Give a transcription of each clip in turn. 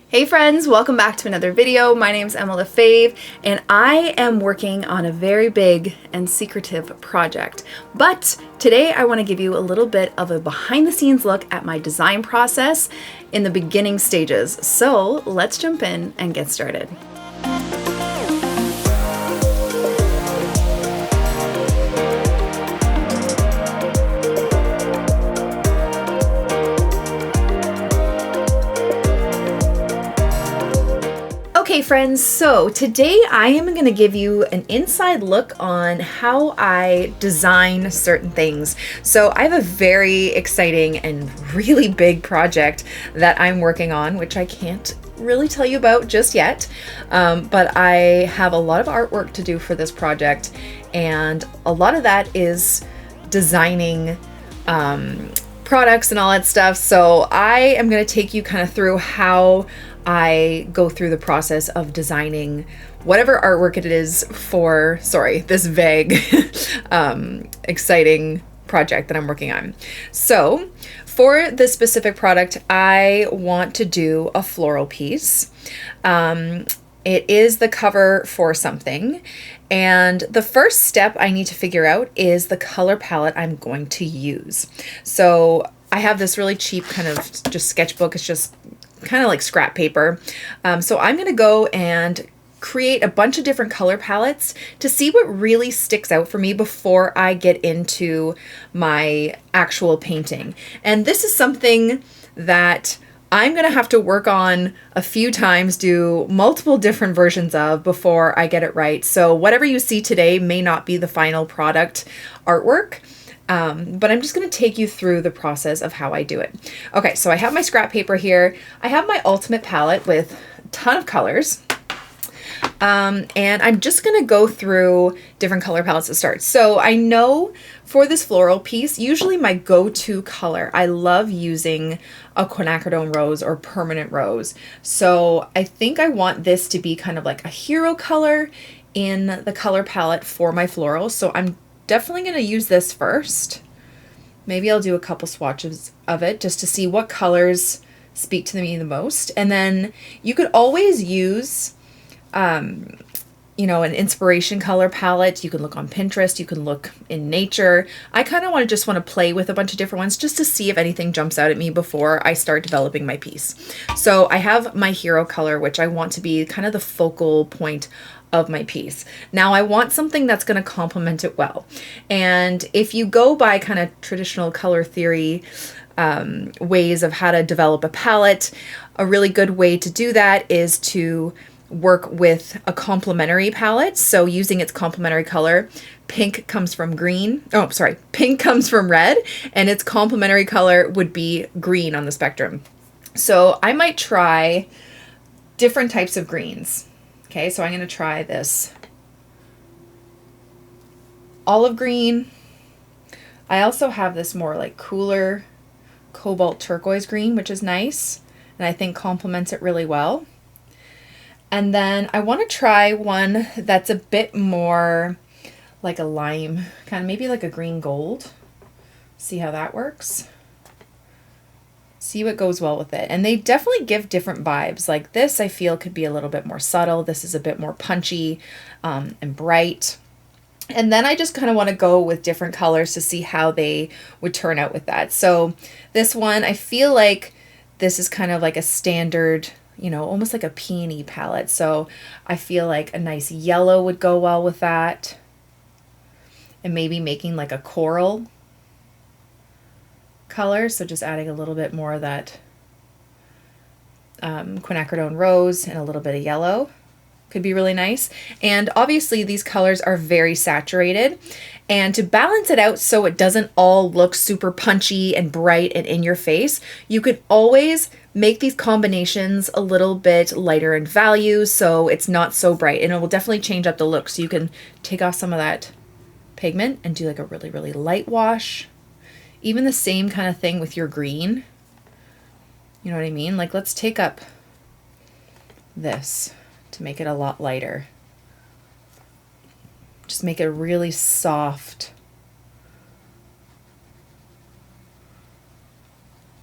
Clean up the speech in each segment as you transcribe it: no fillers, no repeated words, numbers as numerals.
Hey friends, welcome back to another video. My name is Emma Lefebvre and I am working on a very big and secretive project. But today I want to give you a little bit of a behind the scenes look at my design process in the beginning stages. So let's jump in and get started. Okay friends, so today I am going to give you an inside look on how I design certain things. So I have a very exciting and really big project that I'm working on, which I can't really tell you about just yet, but I have a lot of artwork to do for this project, and a lot of that is designing products and all that stuff. So I am going to take you kind of through how I go through the process of designing whatever artwork it is for, this vague, exciting project that I'm working on. So for this specific product, I want to do a floral piece. It is the cover for something. And the first step I need to figure out is the color palette I'm going to use. So I have this really cheap kind of just sketchbook. It's just kind of like scrap paper. So I'm going to go and create a bunch of different color palettes to see what really sticks out for me before I get into my actual painting. And this is something that I'm going to have to work on a few times, do multiple different versions of before I get it right. So whatever you see today may not be the final product artwork. But I'm just going to take you through the process of how I do it. Okay, so I have my scrap paper here. I have my ultimate palette with a ton of colors. And I'm just going to go through different color palettes to start. So I know for this floral piece, usually my go-to color, I love using a quinacridone rose or permanent rose. So I think I want this to be kind of like a hero color in the color palette for my florals. So I'm definitely going to use this first. Maybe I'll do a couple swatches of it just to see what colors speak to me the most. And then you could always use, an inspiration color palette. You can look on Pinterest. You can look in nature. I kind of just want to play with a bunch of different ones just to see if anything jumps out at me before I start developing my piece. So I have my hero color, which I want to be kind of the focal point of my piece. Now I want something that's going to complement it well. And if you go by kind of traditional color theory ways of how to develop a palette, a really good way to do that is to work with a complementary palette. So using its complementary color, pink comes from pink comes from red, and its complementary color would be green on the spectrum. So I might try different types of greens. Okay, so I'm going to try this olive green. I also have this more like cooler cobalt turquoise green, which is nice, and I think complements it really well. And then I want to try one that's a bit more like a lime, kind of maybe like a green gold. See how that works. See what goes well with it. And they definitely give different vibes. Like this, I feel could be a little bit more subtle. This is a bit more punchy and bright. And then I just kind of want to go with different colors to see how they would turn out with that. So this one, I feel like this is kind of like a standard, almost like a peony palette. So I feel like a nice yellow would go well with that. And maybe making like a coral color, so just adding a little bit more of that quinacridone rose and a little bit of yellow could be really nice. And obviously these colors are very saturated, and to balance it out so it doesn't all look super punchy and bright and in your face, you could always make these combinations a little bit lighter in value so it's not so bright, and it will definitely change up the look. So you can take off some of that pigment and do like a really, really light wash. Even the same kind of thing with your green. You know what I mean? Like let's take up this to make it a lot lighter. Just make it a really soft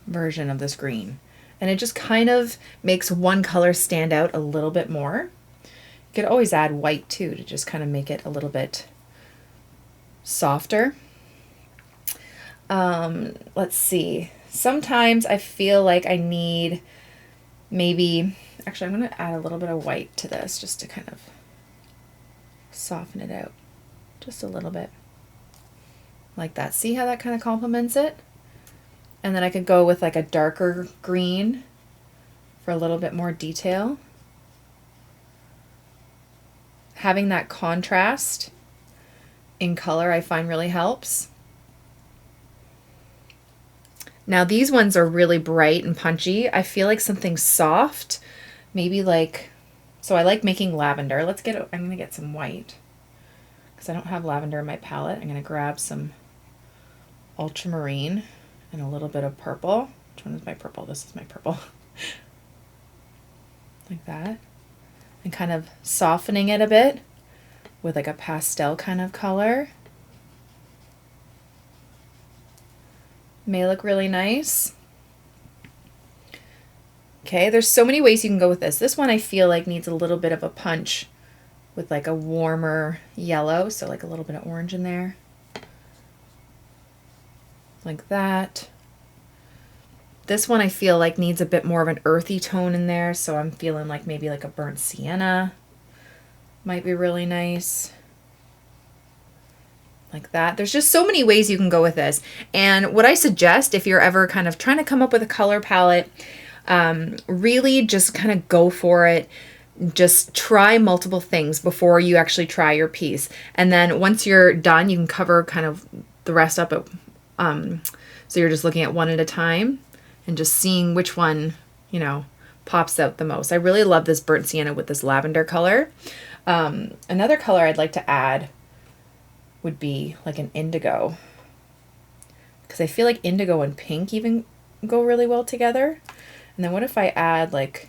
version of this green. And it just kind of makes one color stand out a little bit more. You could always add white too to just kind of make it a little bit softer. Let's see. Sometimes I feel like I need maybe, actually I'm going to add a little bit of white to this just to kind of soften it out just a little bit. Like that. See how that kind of complements it? And then I could go with like a darker green for a little bit more detail. Having that contrast in color I find really helps. Now these ones are really bright and punchy. I feel like something soft, maybe like, so I like making lavender. I'm gonna get some white because I don't have lavender in my palette. I'm gonna grab some ultramarine and a little bit of purple. Which one is my purple? This is my purple. Like that. And kind of softening it a bit with like a pastel kind of color. May look really nice. Okay, there's so many ways you can go with this. This one I feel like needs a little bit of a punch with like a warmer yellow, so like a little bit of orange in there. Like that. This one I feel like needs a bit more of an earthy tone in there, so I'm feeling like maybe like a burnt sienna might be really nice. Like that. There's just so many ways you can go with this. And what I suggest if you're ever kind of trying to come up with a color palette, really just kind of go for it. Just try multiple things before you actually try your piece. And then once you're done, you can cover kind of the rest up at, so you're just looking at one at a time and just seeing which one, you know, pops out the most. I really love this burnt sienna with this lavender color. Another color I'd like to add would be like an indigo, because I feel like indigo and pink even go really well together. And then what if I add like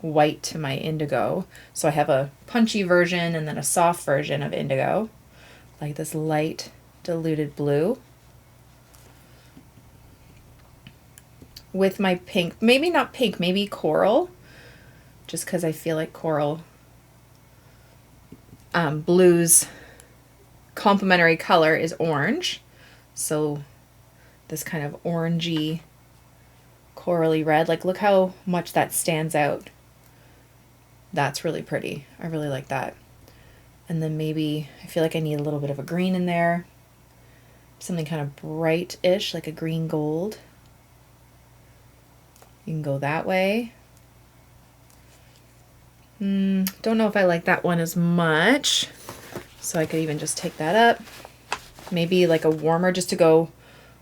white to my indigo? So I have a punchy version and then a soft version of indigo, like this light diluted blue. With my pink, maybe not pink, maybe coral, just because I feel like coral blue's complementary color is orange. So this kind of orangey, corally red, like look how much that stands out. That's really pretty. I really like that. And then maybe I feel like I need a little bit of a green in there. Something kind of bright-ish, like a green gold. You can go that way. Don't know if I like that one as much. So I could even just take that up. Maybe like a warmer just to go,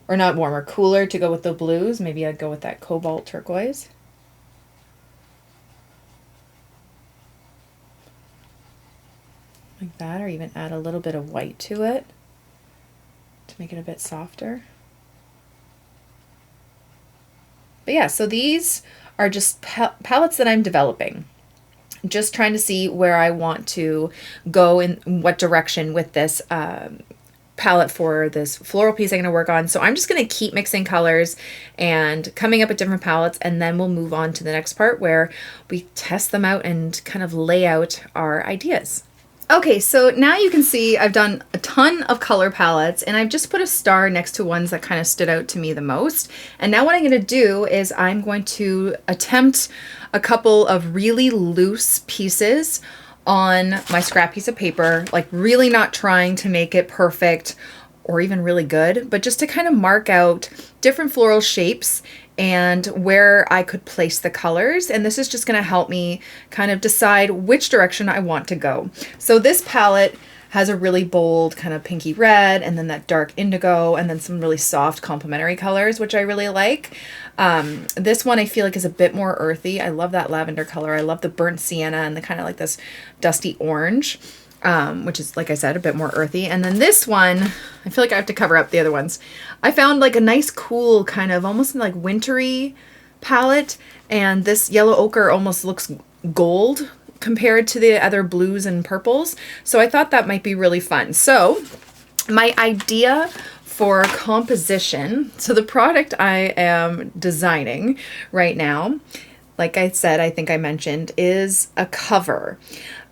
or not warmer, cooler to go with the blues. Maybe I'd go with that cobalt turquoise. Like that, or even add a little bit of white to it to make it a bit softer. But yeah, so these are just palettes that I'm developing. Just trying to see where I want to go in what direction with this palette for this floral piece I'm going to work on. So I'm just going to keep mixing colors and coming up with different palettes, and then we'll move on to the next part where we test them out and kind of lay out our ideas. Okay, so now you can see I've done a ton of color palettes, and I've just put a star next to ones that kind of stood out to me the most. And now what I'm going to do is I'm going to attempt a couple of really loose pieces on my scrap piece of paper, like really not trying to make it perfect or even really good, but just to kind of mark out different floral shapes and where I could place the colors. And this is just going to help me kind of decide which direction I want to go. So this palette has a really bold kind of pinky red, and then that dark indigo, and then some really soft complementary colors, which I really like. This one I feel like is a bit more earthy. I love that lavender color. I love the burnt sienna and the kind of like this dusty orange, which is, like I said, a bit more earthy. And then this one, I feel like I have to cover up the other ones. I found like a nice, cool kind of almost like wintry palette, and this yellow ochre almost looks gold compared to the other blues and purples. So I thought that might be really fun. So my idea for composition, so the product I am designing right now, like I said, I think I mentioned, is a cover.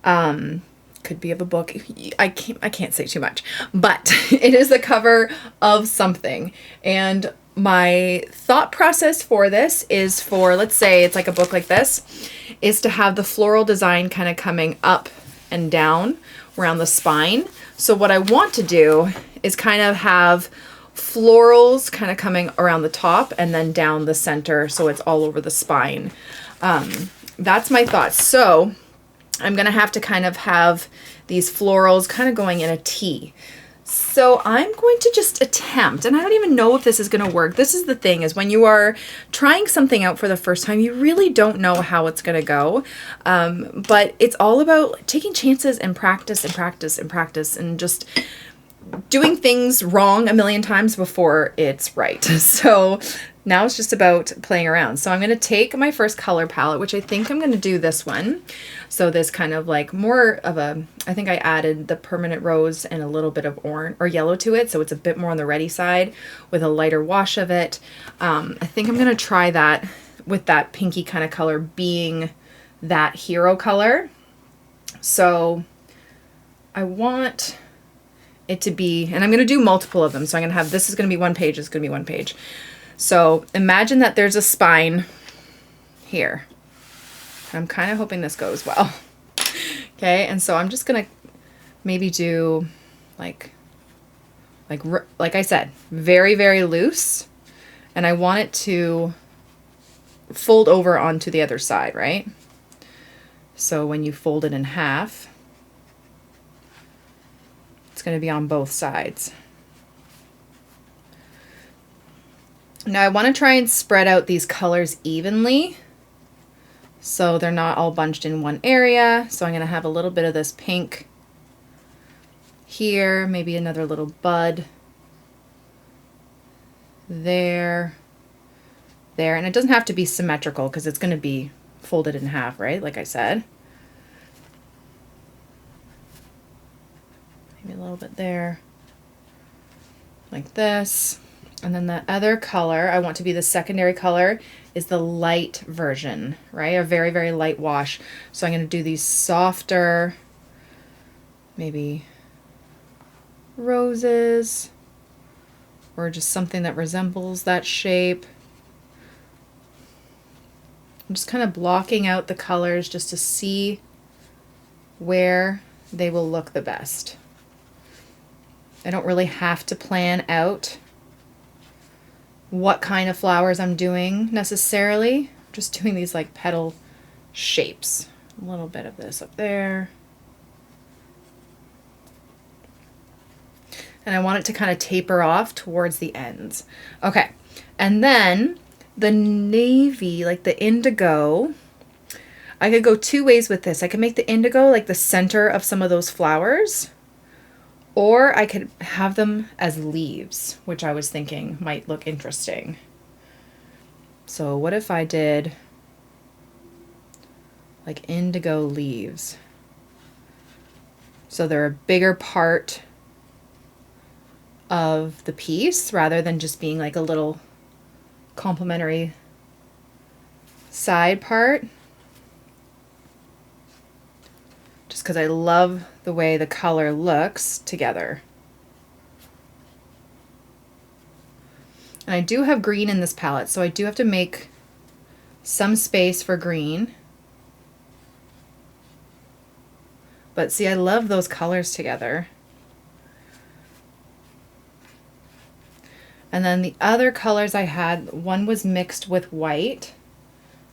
Could be of a book. I can't say too much, but it is the cover of something. And my thought process for this is for, let's say it's like a book like this, is to have the floral design kind of coming up and down around the spine. So what I want to do is kind of have florals kind of coming around the top and then down the center, so it's all over the spine. That's my thought. So I'm going to have to kind of have these florals kind of going in a T. So I'm going to just attempt, and I don't even know if this is going to work. This is the thing, is when you are trying something out for the first time, you really don't know how it's going to go. But it's all about taking chances and practice and practice and practice and just doing things wrong a million times before it's right. So now it's just about playing around. So I'm going to take my first color palette, which I think I'm going to do this one. So this kind of like more of a, I think I added the permanent rose and a little bit of orange or yellow to it. So it's a bit more on the reddy side with a lighter wash of it. I think I'm going to try that with that pinky kind of color being that hero color. So I want it to be, and I'm going to do multiple of them. So I'm going to have, this is going to be one page, it's going to be one page. So imagine that there's a spine here. I'm kind of hoping this goes well. Okay, and so I'm just going to maybe do like I said, very, very loose. And I want it to fold over onto the other side, right? So when you fold it in half, it's going to be on both sides. Now I want to try and spread out these colors evenly so they're not all bunched in one area. So I'm going to have a little bit of this pink here, maybe another little bud there, there. And it doesn't have to be symmetrical because it's going to be folded in half, right? Like I said. Maybe a little bit there, like this. And then the other color I want to be the secondary color is the light version, right? A very, very light wash. So I'm going to do these softer, maybe roses, or just something that resembles that shape. I'm just kind of blocking out the colors just to see where they will look the best. I don't really have to plan out what kind of flowers I'm doing necessarily. Just doing these like petal shapes. A little bit of this up there. And I want it to kind of taper off towards the ends. Okay, and then the navy, like the indigo, I could go two ways with this. I could make the indigo like the center of some of those flowers, or I could have them as leaves, which I was thinking might look interesting. So what if I did like indigo leaves? So they're a bigger part of the piece rather than just being like a little complementary side part. Just because I love the way the color looks together. And I do have green in this palette, so I do have to make some space for green. But see, I love those colors together. And then the other colors I had, one was mixed with white.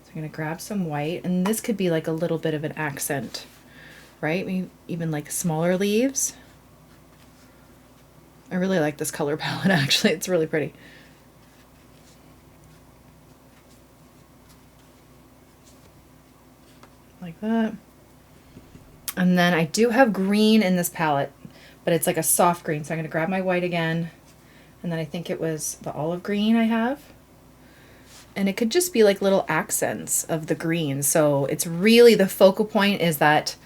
So I'm going to grab some white, and this could be like a little bit of an accent, right? Maybe even like smaller leaves. I really like this color palette, actually. It's really pretty. Like that. And then I do have green in this palette, but it's like a soft green. So I'm going to grab my white again. And then I think it was the olive green I have. And it could just be like little accents of the green. So it's really, the focal point is that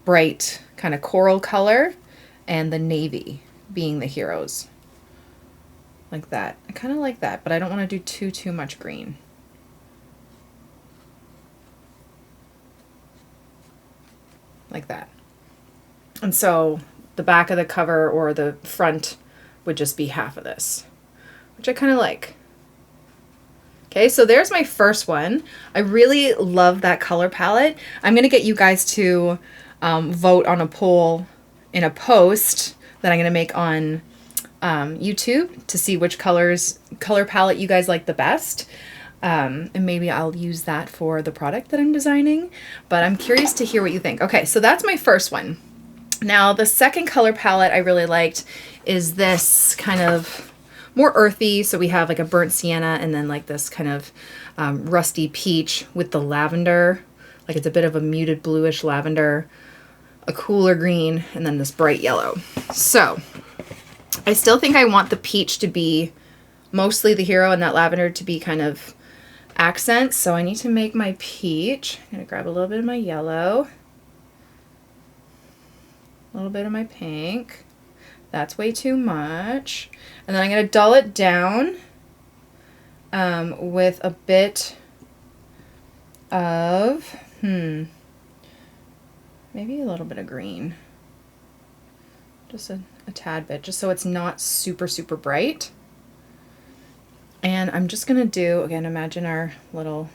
bright kind of coral color and the navy. being the heroes. Like that. I kind of like that, but I don't want to do too much green. Like that. And so the back of the cover or the front would just be half of this, which I kind of like. Okay, so there's my first one. I really love that color palette. I'm going to get you guys to vote on a poll in a post that I'm going to make on YouTube to see which color palette you guys like the best. And maybe I'll use that for the product that I'm designing, but I'm curious to hear what you think. Okay, so that's my first one. Now, the second color palette I really liked is this kind of more earthy. So we have like a burnt sienna and then like this kind of rusty peach with the lavender. Like it's a bit of a muted bluish lavender, a cooler green, and then this bright yellow. So I still think I want the peach to be mostly the hero and that lavender to be kind of accents. So I need to make my peach. I'm going to grab a little bit of my yellow, a little bit of my pink. That's way too much. And then I'm going to dull it down with a bit of, maybe a little bit of green. Just a tad bit, just so it's not super, super bright. And I'm just going to do, again, imagine our little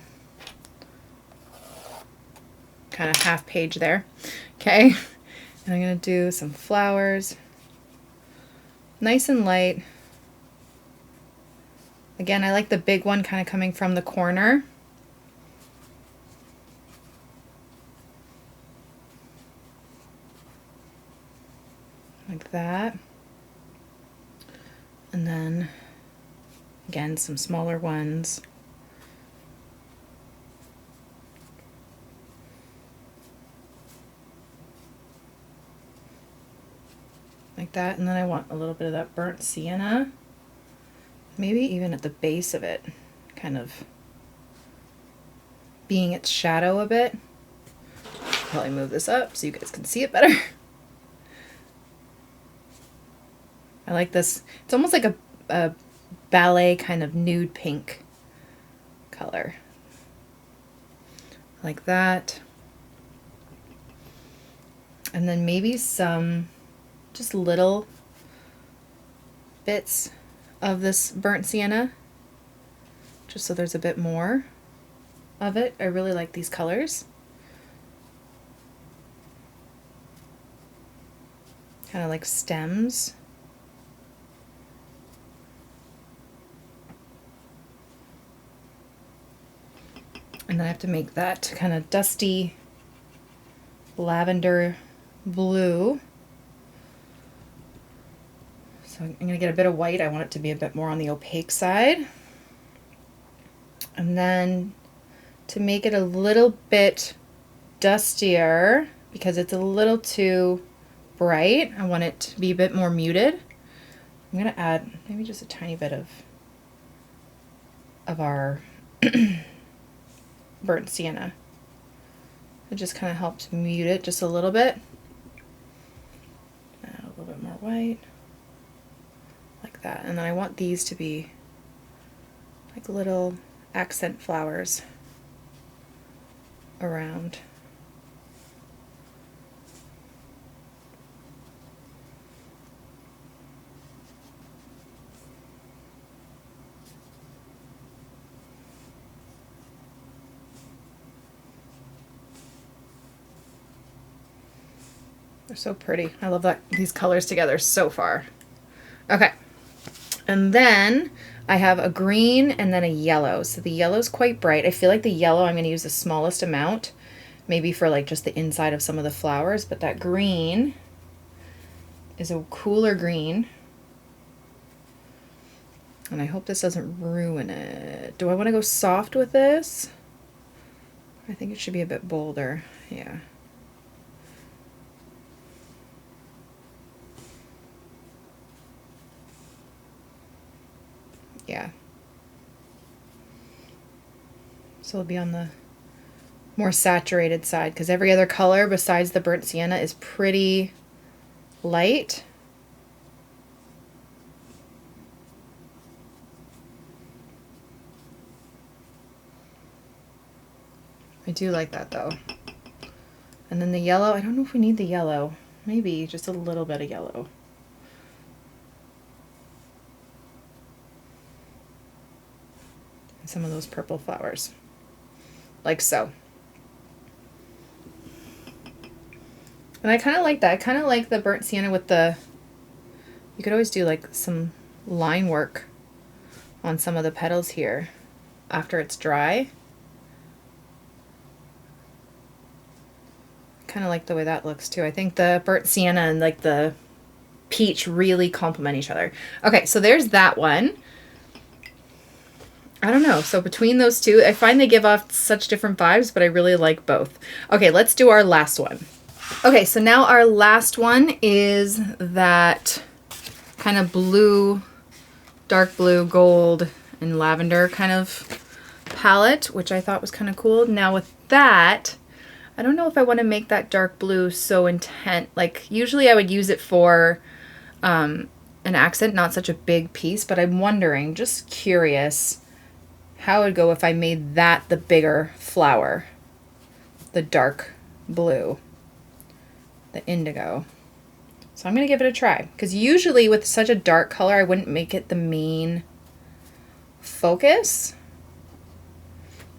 kind of half page there. Okay. And I'm going to do some flowers. Nice and light. Again, I like the big one kind of coming from the corner. Like that. And then, again, some smaller ones. Like that. And then I want a little bit of that burnt sienna. Maybe even at the base of it, kind of being its shadow a bit. Probably move this up so you guys can see it better. I like this. It's almost like a ballet kind of nude pink color. Like that. And then maybe some just little bits of this burnt sienna, just so there's a bit more of it. I really like these colors. Kind of like stems. And then I have to make that kind of dusty lavender blue. So I'm going to get a bit of white. I want it to be a bit more on the opaque side. And then to make it a little bit dustier, because it's a little too bright, I want it to be a bit more muted. I'm going to add maybe just a tiny bit of our burnt sienna. It just kind of helps mute it just a little bit. Add a little bit more white. Like that. And then I want these to be like little accent flowers around. They're so pretty. I love that these colors together so far. Okay. And then I have a green and then a yellow. So the yellow's quite bright. I feel like the yellow I'm going to use the smallest amount, maybe for like just the inside of some of the flowers, but that green is a cooler green. And I hope this doesn't ruin it. Do I want to go soft with this? I think it should be a bit bolder. Yeah. Yeah. So it'll be on the more saturated side, because every other color besides the burnt sienna is pretty light. I do like that though. And then the yellow, I don't know if we need the yellow. Maybe just a little bit of yellow. And some of those purple flowers. Like so. And I kind of like that. I kind of like the burnt sienna with the, you could always do like some line work on some of the petals here after it's dry. Kind of like the way that looks too. I think the burnt sienna and like the peach really complement each other. Okay, so there's that one. I don't know. So between those two, I find they give off such different vibes, but I really like both. Okay, let's do our last one. Okay, so now our last one is that kind of blue, dark blue, gold, and lavender kind of palette, which I thought was kind of cool. Now with that, I don't know if I want to make that dark blue so intense. Like usually I would use it for an accent, not such a big piece, but I'm wondering, just curious, how it would go if I made that the bigger flower, the dark blue, the indigo. So I'm going to give it a try, because usually with such a dark color, I wouldn't make it the main focus,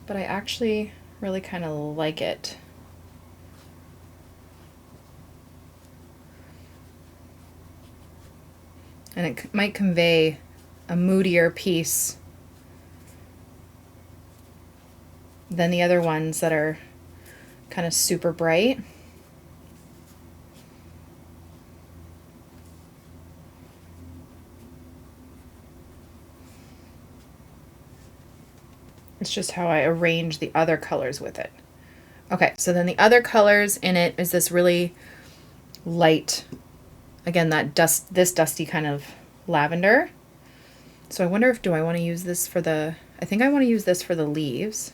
but I actually really kind of like it. And it might convey a moodier piece than the other ones that are kind of super bright. It's just how I arrange the other colors with it. Okay, so then the other colors in it is this really light, again, that this dusty kind of lavender. So I wonder if, do I want to use this for the, I think I want to use this for the leaves.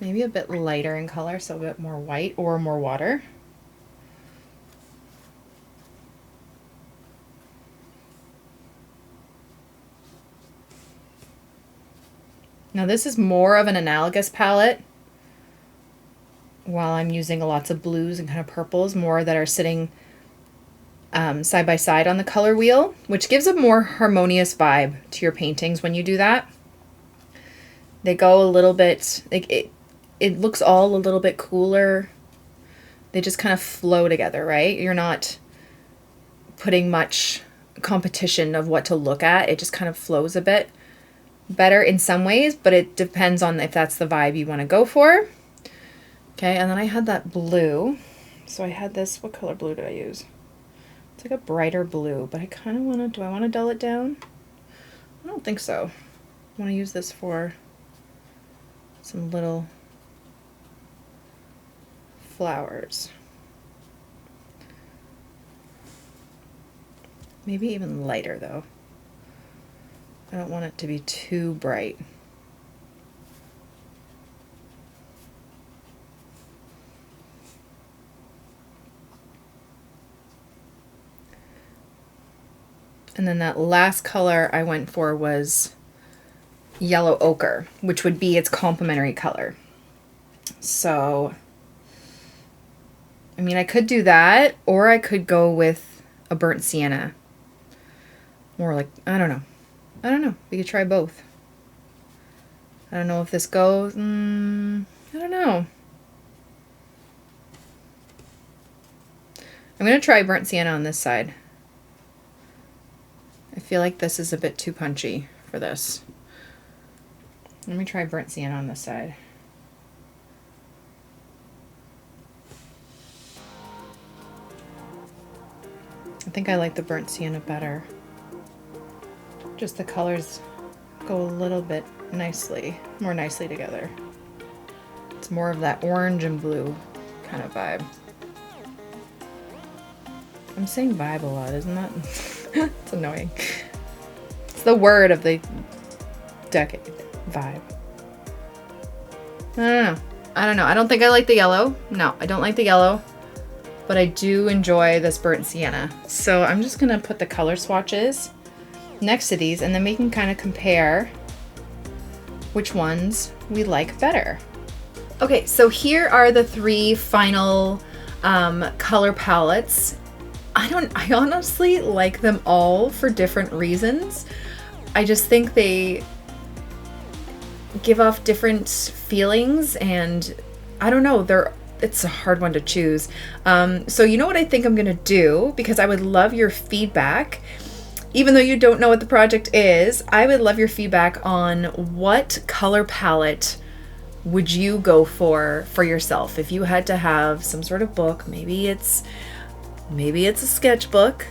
Maybe a bit lighter in color, so a bit more white or more water. Now this is more of an analogous palette, while I'm using lots of blues and kind of purples, more that are sitting side by side on the color wheel, which gives a more harmonious vibe to your paintings when you do that. They go a little bit, like it looks all a little bit cooler. They just kind of flow together, right? You're not putting much competition of what to look at. It just kind of flows a bit better in some ways, but it depends on if that's the vibe you want to go for. Okay, and then I had that blue. So I had this, what color blue did I use? It's like a brighter blue, but I kind of want to, do I want to dull it down? I don't think so. I want to use this for some little flowers. Maybe even lighter though. I don't want it to be too bright. And then that last color I went for was yellow ochre, which would be its complementary color. So, I mean, I could do that, or I could go with a burnt sienna. More like, I don't know. I don't know. We could try both. I don't know if this goes. I don't know. I'm going to try burnt sienna on this side. I feel like this is a bit too punchy for this. Let me try burnt sienna on this side. I think I like the burnt sienna better. Just the colors go a little bit more nicely together. It's more of that orange and blue kind of vibe. I'm saying vibe a lot, isn't that? It's annoying. It's the word of the decade. Vibe. I don't know. I don't think I like the yellow. No, I don't like the yellow. But I do enjoy this burnt sienna. So I'm just going to put the color swatches next to these, and then we can kind of compare which ones we like better. Okay, so here are the 3 final color palettes. I honestly like them all for different reasons. I just think they give off different feelings, and I don't know, it's a hard one to choose. So you know what I think I'm gonna do, because I would love your feedback. Even though you don't know what the project is, I would love your feedback on what color palette would you go for yourself. If you had to have some sort of book, maybe it's a sketchbook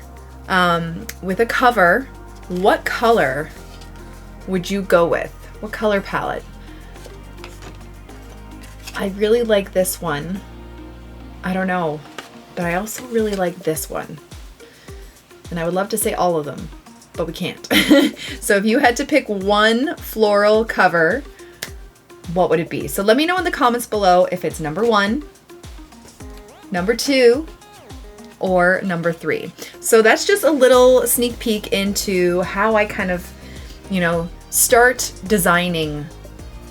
with a cover, what color would you go with? What color palette? I really like this one. I don't know, but I also really like this one. And I would love to say all of them, but we can't. So if you had to pick one floral cover, what would it be? So let me know in the comments below if it's number 1, number 2, or number 3. So that's just a little sneak peek into how I kind of, you know, start designing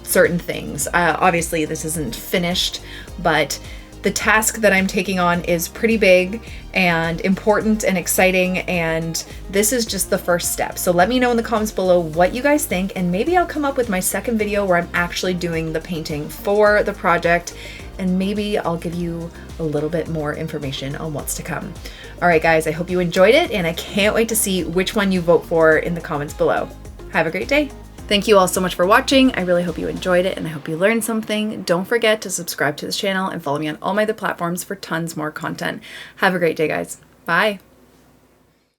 certain things. Obviously this isn't finished, but the task that I'm taking on is pretty big and important and exciting, and this is just the first step. So let me know in the comments below what you guys think, and maybe I'll come up with my second video where I'm actually doing the painting for the project, and maybe I'll give you a little bit more information on what's to come. All right, guys, I hope you enjoyed it, and I can't wait to see which one you vote for in the comments below. Have a great day. Thank you all so much for watching. I really hope you enjoyed it, and I hope you learned something. Don't forget to subscribe to this channel and follow me on all my other platforms for tons more content. Have a great day, guys. Bye.